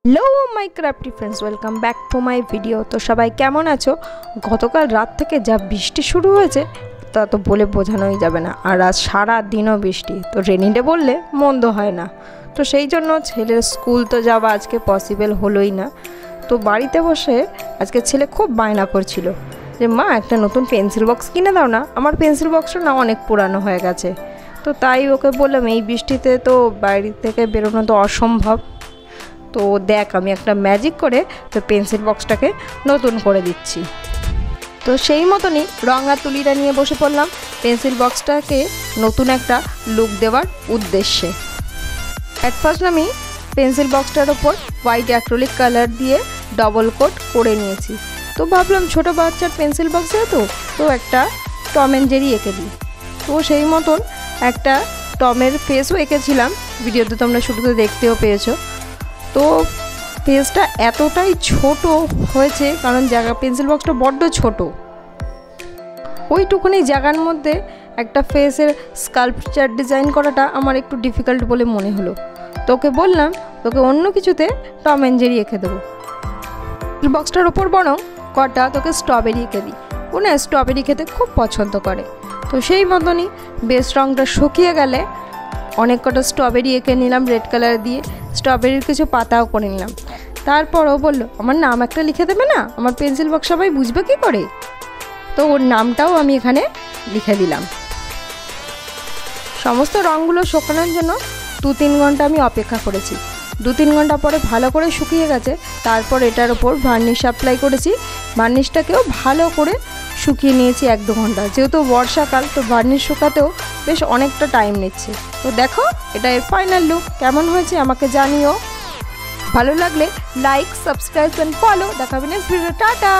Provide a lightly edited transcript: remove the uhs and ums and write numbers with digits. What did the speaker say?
Hello my crafty friends, welcome back to my video. তো সবাই কেমন আছো? গতকাল রাত থেকে যা বৃষ্টি শুরু হয়েছে তা তো বলে বোঝানোই যাবে না। আর আজ সারা দিনও বৃষ্টি, তো রেনি ডে বললে মন্দ হয় না। তো সেই জন্য ছেলের স্কুল তো যাওয়া আজকে পসিবল হলোই না। তো বাড়িতে বসে আজকে ছেলে খুব বায়না করছিল যে মা একটা নতুন পেন্সিল বক্স কিনে দাও না, আমার পেন্সিল বক্সটা না অনেক পুরানো হয়ে গেছে। তো তাই ওকে বললাম এই বৃষ্টিতে তো বাড়ি থেকে বেরোনো তো অসম্ভব। তো দেখ আমি একটা ম্যাজিক করে তো পেন্সিল বক্সটাকে নতুন করে দিচ্ছি। তো সেই মতনই রঙা তুলিটা নিয়ে বসে পড়লাম পেন্সিল বক্সটাকে নতুন একটা লুক দেওয়ার উদ্দেশ্যে। অ্যাট ফার্স্ট আমি পেন্সিল বক্সটার ওপর হোয়াইট অ্যাক্রিলিক কালার দিয়ে ডবল কোট করে নিয়েছি। তো ভাবলাম ছোটো বাচ্চার পেন্সিল বক্সে তো একটা টম অ্যান্ড জেরি এঁকে দিই। তো সেই মতন একটা টমের ফেসও এঁকেছিলাম, ভিডিওতে তোমরা শুরুতে দেখতেও পেয়েছো। তো পেজটা এতটাই ছোট হয়েছে কারণ জায়গা পেন্সিল বক্সটা বড্ড ছোট, ওইটুকুনি জায়গার মধ্যে একটা ফেসের স্কাল্পচার ডিজাইন করাটা আমার একটু ডিফিকাল্ট বলে মনে হলো। তোকে বললাম তোকে অন্য কিছুতে টম অ্যান্ড জেরি এঁকে দেবো। বক্সটার ওপর বরং কটা তোকে স্ট্রবেরি এঁকে দিই, ও না স্ট্রবেরি খেতে খুব পছন্দ করে। তো সেই মতনই বেস রঙটা শুকিয়ে গেলে অনেক কটা স্ট্রবেরি এঁকে নিলাম রেড কালার দিয়ে, স্ট্রবেরির কিছু পাতাও করে নিলাম। তারপর ও বললো আমার নাম একটা লিখে দেবে না, আমার পেন্সিল বক্স সবাই বুঝবে কী করে। তো ওর নামটাও আমি এখানে লিখে দিলাম। সমস্ত রঙগুলো শুকানোর জন্য 2-3 ঘন্টা আমি অপেক্ষা করেছি। 2-3 ঘন্টা পরে ভালো করে শুকিয়ে গেছে। তারপর এটার ওপর ভার্নিশ অ্যাপ্লাই করেছি, ভার্নিশটাকেও ভালো করে শুকিয়ে নিয়েছি 1-2 ঘন্টা। যেহেতু বর্ষাকাল তো ভার্নিশ শুকাতেও বেশ অনেকটা টাইম নিচ্ছে। তো দেখো এটা এর ফাইনাল লুক কেমন হয়েছে আমাকে জানিও। ভালো লাগলে লাইক, সাবস্ক্রাইব অ্যান্ড ফলো। দেখা হবে নেক্সট ভিডিও। টাটা।